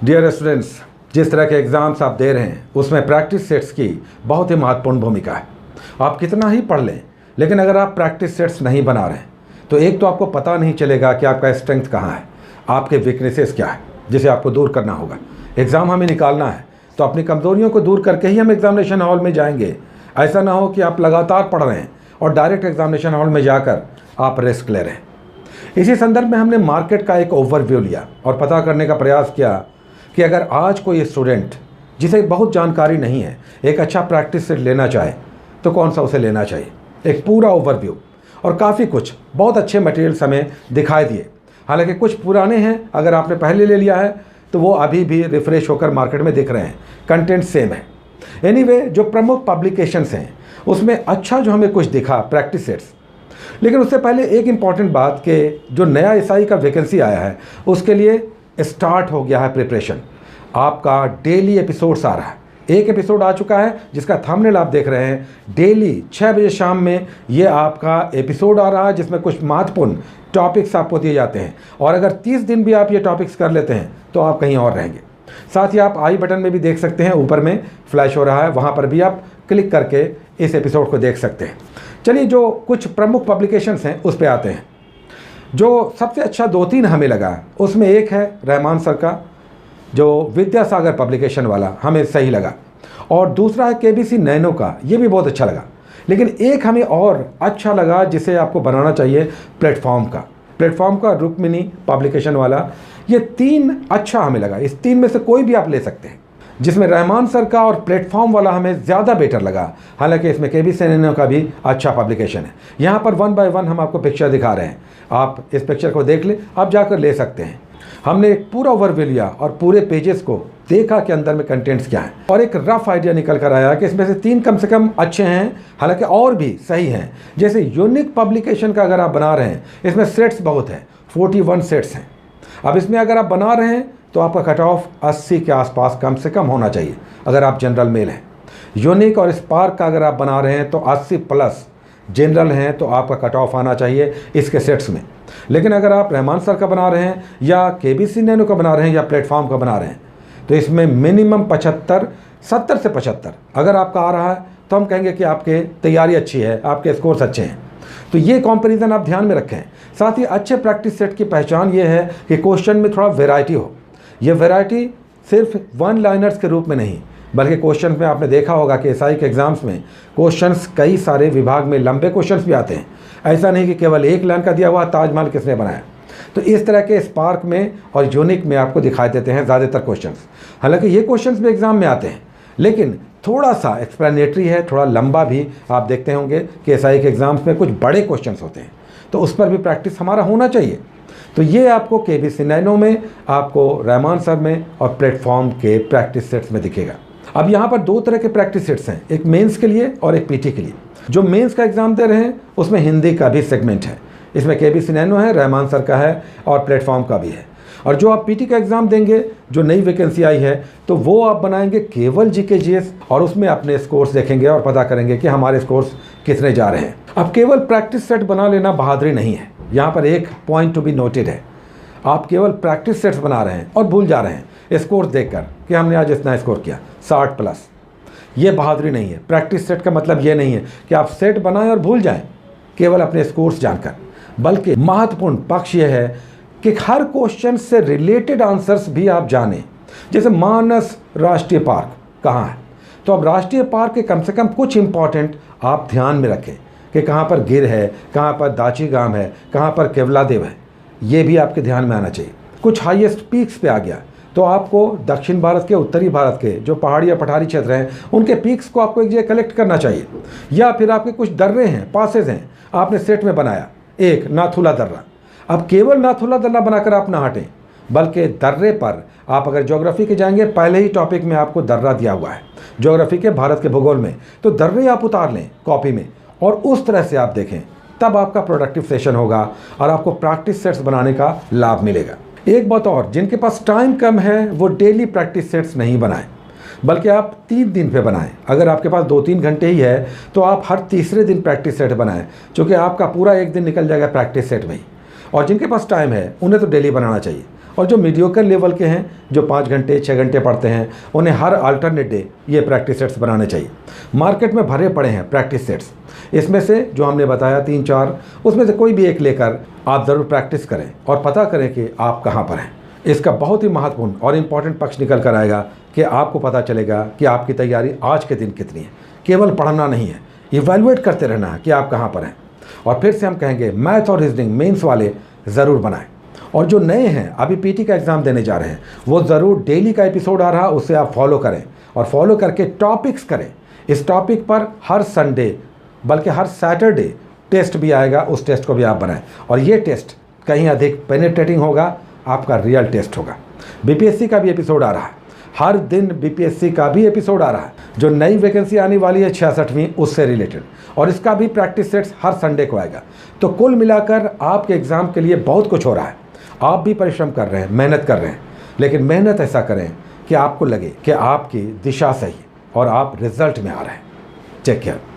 Dear students, जिस तरह के एग्ज़ाम्स आप दे रहे हैं उसमें प्रैक्टिस सेट्स की बहुत ही महत्वपूर्ण भूमिका है। आप कितना ही पढ़ लें, लेकिन अगर आप प्रैक्टिस सेट्स नहीं बना रहे हैं तो एक तो आपको पता नहीं चलेगा कि आपका स्ट्रेंथ कहाँ है, आपके वीकनेसेस क्या है, जिसे आपको दूर करना होगा। एग्ज़ाम हमें निकालना है तो अपनी कमज़ोरियों को दूर करके ही हम एग्ज़ामिनेशन हॉल में जाएंगे। ऐसा ना हो कि आप लगातार पढ़ रहे हैं और डायरेक्ट एग्ज़ामिनेशन हॉल में जाकर आप रिस्क ले रहे हैं। इसी संदर्भ में हमने मार्केट का एक ओवरव्यू लिया और पता करने का प्रयास किया कि अगर आज कोई स्टूडेंट जिसे बहुत जानकारी नहीं है एक अच्छा प्रैक्टिस सेट लेना चाहे तो कौन सा उसे लेना चाहिए। एक पूरा ओवरव्यू और काफ़ी कुछ बहुत अच्छे मटेरियल्स हमें दिखाई दिए। हालांकि कुछ पुराने हैं, अगर आपने पहले ले लिया है तो वो अभी भी रिफ़्रेश होकर मार्केट में दिख रहे हैं, कंटेंट सेम है। एनीवे, जो प्रमुख पब्लिकेशंस हैं उसमें अच्छा जो हमें कुछ दिखा प्रैक्टिस सेट्स। लेकिन उससे पहले एक इम्पॉर्टेंट बात कि जो नया एसआई का वैकेंसी आया है उसके लिए स्टार्ट हो गया है प्रिपरेशन। आपका डेली एपिसोड्स आ रहा है। एक एपिसोड आ चुका है जिसका थंबनेल आप देख रहे हैं। डेली 6 बजे शाम में ये आपका एपिसोड आ रहा है जिसमें कुछ महत्वपूर्ण टॉपिक्स आपको दिए जाते हैं, और अगर 30 दिन भी आप ये टॉपिक्स कर लेते हैं तो आप कहीं और रहेंगे। साथ ही आप आई बटन में भी देख सकते हैं, ऊपर में फ्लैश हो रहा है, वहाँ पर भी आप क्लिक करके इस एपिसोड को देख सकते हैं। चलिए, जो कुछ प्रमुख पब्लिकेशंस हैं उस पर आते हैं। जो सबसे अच्छा 2-3 हमें लगा उसमें एक है रहमान सर का, जो विद्यासागर पब्लिकेशन वाला हमें सही लगा, और दूसरा है केबीसी नैनो का, ये भी बहुत अच्छा लगा। लेकिन एक हमें और अच्छा लगा जिसे आपको बनाना चाहिए, प्लेटफॉर्म का रुक्मिनी पब्लिकेशन वाला। ये 3 अच्छा हमें लगा। इस 3 में से कोई भी आप ले सकते हैं, जिसमें रहमान सर का और प्लेटफॉर्म वाला हमें ज़्यादा बेटर लगा। हालांकि इसमें केबीसी नैनो का भी अच्छा पब्लिकेशन है। यहाँ पर 1 बाय 1 हम आपको पिक्चर दिखा रहे हैं, आप इस पिक्चर को देख लें, आप जाकर ले सकते हैं। हमने एक पूरा ओवरव्यू लिया और पूरे पेजेस को देखा कि अंदर में कंटेंट्स क्या हैं, और एक रफ आइडिया निकल कर आया कि इसमें से 3 कम से कम अच्छे हैं, हालांकि और भी सही हैं। जैसे यूनिक पब्लिकेशन का अगर आप बना रहे हैं, इसमें सेट्स बहुत हैं, 41 सेट्स हैं। अब इसमें अगर आप बना रहे हैं तो आपका कट ऑफ 80 के आसपास कम से कम होना चाहिए अगर आप जनरल मेल हैं। यूनिक और स्पार्क का अगर आप बना रहे हैं तो 80 प्लस जनरल हैं तो आपका कट ऑफ आना चाहिए इसके सेट्स में। लेकिन अगर आप रहमान सर का बना रहे हैं या केबीसी नैनो का बना रहे हैं या प्लेटफॉर्म का बना रहे हैं तो इसमें मिनिमम 75, 70 से 75 अगर आपका आ रहा है तो हम कहेंगे कि आपके तैयारी अच्छी है, आपके स्कोर्स अच्छे हैं। तो ये कंपैरिजन आप ध्यान में रखें। साथ ही अच्छे प्रैक्टिस सेट की पहचान ये है कि क्वेश्चन में थोड़ा वैरायटी हो। ये वैरायटी सिर्फ 1 लाइनर्स के रूप में नहीं, बल्कि क्वेश्चन में आपने देखा होगा कि एसआई के एग्ज़ाम्स में क्वेश्चंस कई सारे विभाग में लंबे क्वेश्चंस भी आते हैं। ऐसा नहीं कि केवल 1 लाइन का दिया हुआ ताजमहल किसने बनाया। तो इस तरह के स्पार्क में और यूनिक में आपको दिखाई देते हैं ज़्यादातर क्वेश्चंस। हालांकि ये क्वेश्चंस भी एग्ज़ाम में आते हैं, लेकिन थोड़ा सा एक्सप्लेनेटरी है, थोड़ा लंबा भी। आप देखते होंगे कि एसआई के एग्ज़ाम्स में कुछ बड़े क्वेश्चंस होते हैं, तो उस पर भी प्रैक्टिस हमारा होना चाहिए। तो ये आपको केबीसी नैनो में, आपको रहमान सर में और प्लेटफॉर्म के प्रैक्टिस सेट्स में दिखेगा। अब यहाँ पर 2 तरह के प्रैक्टिस सेट्स हैं, एक मेंस के लिए और एक पीटी के लिए। जो मेंस का एग्ज़ाम दे रहे हैं उसमें हिंदी का भी सेगमेंट है, इसमें केबीसी नैनो है, रहमान सर का है और प्लेटफॉर्म का भी है। और जो आप पीटी का एग्ज़ाम देंगे, जो नई वैकेंसी आई है, तो वो आप बनाएंगे केवल जीके जीएस, और उसमें अपने स्कोर्स देखेंगे और पता करेंगे कि हमारे स्कोर्स कितने जा रहे हैं। अब केवल प्रैक्टिस सेट बना लेना बहादुरी नहीं है। यहाँ पर एक पॉइंट टू बी नोटेड है, आप केवल प्रैक्टिस सेट्स बना रहे हैं और भूल जा रहे हैं स्कोर देखकर कि हमने आज इतना स्कोर किया 60 प्लस। ये बहादुरी नहीं है। प्रैक्टिस सेट का मतलब ये नहीं है कि आप सेट बनाएं और भूल जाएं केवल अपने स्कोर्स जानकर, बल्कि महत्वपूर्ण पक्ष ये है कि हर क्वेश्चन से रिलेटेड आंसर्स भी आप जानें। जैसे मानस राष्ट्रीय पार्क कहाँ है, तो अब राष्ट्रीय पार्क के कम से कम कुछ इंपॉर्टेंट आप ध्यान में रखें कि कहाँ पर गिर है, कहाँ पर दाची गांव है, कहाँ पर केवलादेव है, ये भी आपके ध्यान में आना चाहिए। कुछ हाईएस्ट पीक्स पे आ गया तो आपको दक्षिण भारत के, उत्तरी भारत के जो पहाड़ी या पठारी क्षेत्र हैं उनके पीक्स को आपको एक जगह कलेक्ट करना चाहिए। या फिर आपके कुछ दर्रे हैं, पासेज हैं, आपने सेट में बनाया एक नाथुला दर्रा। अब केवल नाथुला दर्रा बनाकर आप ना हटें, बल्कि दर्रे पर आप अगर ज्योग्राफी के जाएंगे, पहले ही टॉपिक में आपको दर्रा दिया हुआ है ज्योग्राफी के, भारत के भूगोल में, तो दर्रे आप उतार लें कॉपी में और उस तरह से आप देखें, तब आपका प्रोडक्टिव सेशन होगा और आपको प्रैक्टिस सेट्स बनाने का लाभ मिलेगा। एक बात और, जिनके पास टाइम कम है वो डेली प्रैक्टिस सेट्स नहीं बनाएं, बल्कि आप 3 दिन पे बनाएं। अगर आपके पास 2-3 घंटे ही है तो आप हर तीसरे दिन प्रैक्टिस सेट बनाएं, क्योंकि आपका पूरा 1 दिन निकल जाएगा प्रैक्टिस सेट में ही। और जिनके पास टाइम है उन्हें तो डेली बनाना चाहिए। और जो मीडियोकर लेवल के हैं, जो 5 घंटे 6 घंटे पढ़ते हैं, उन्हें हर अल्टरनेट डे ये प्रैक्टिस सेट्स बनाने चाहिए। मार्केट में भरे पड़े हैं प्रैक्टिस सेट्स, इसमें से जो हमने बताया 3-4, उसमें से कोई भी एक लेकर आप ज़रूर प्रैक्टिस करें और पता करें कि आप कहाँ पर हैं। इसका बहुत ही महत्वपूर्ण और इम्पॉर्टेंट पक्ष निकल कर आएगा कि आपको पता चलेगा कि आपकी तैयारी आज के दिन कितनी है। केवल पढ़ना नहीं है, इवैल्यूएट करते रहना है कि आप कहाँ पर हैं। और फिर से हम कहेंगे मैथ और रीजनिंग मेंस वाले ज़रूर बनाएं। और जो नए हैं, अभी पीटी का एग्ज़ाम देने जा रहे हैं, वो ज़रूर डेली का एपिसोड आ रहा है, उसे आप फॉलो करें और फॉलो करके टॉपिक्स करें। इस टॉपिक पर हर संडे बल्कि हर सैटरडे टेस्ट भी आएगा, उस टेस्ट को भी आप बनाएं। और ये टेस्ट कहीं अधिक पेनिट्रेटिंग होगा, आपका रियल टेस्ट होगा। बीपीएससी का भी एपिसोड आ रहा है, हर दिन बीपीएससी का भी एपिसोड आ रहा है। जो नई वैकेंसी आने वाली है 66वीं, उससे रिलेटेड, और इसका भी प्रैक्टिस सेट्स हर संडे को आएगा। तो कुल मिलाकर आपके एग्ज़ाम के लिए बहुत कुछ हो रहा है। आप भी परिश्रम कर रहे हैं, मेहनत कर रहे हैं, लेकिन मेहनत ऐसा करें कि आपको लगे कि आपकी दिशा सही है और आप रिजल्ट में आ रहे हैं। Take care.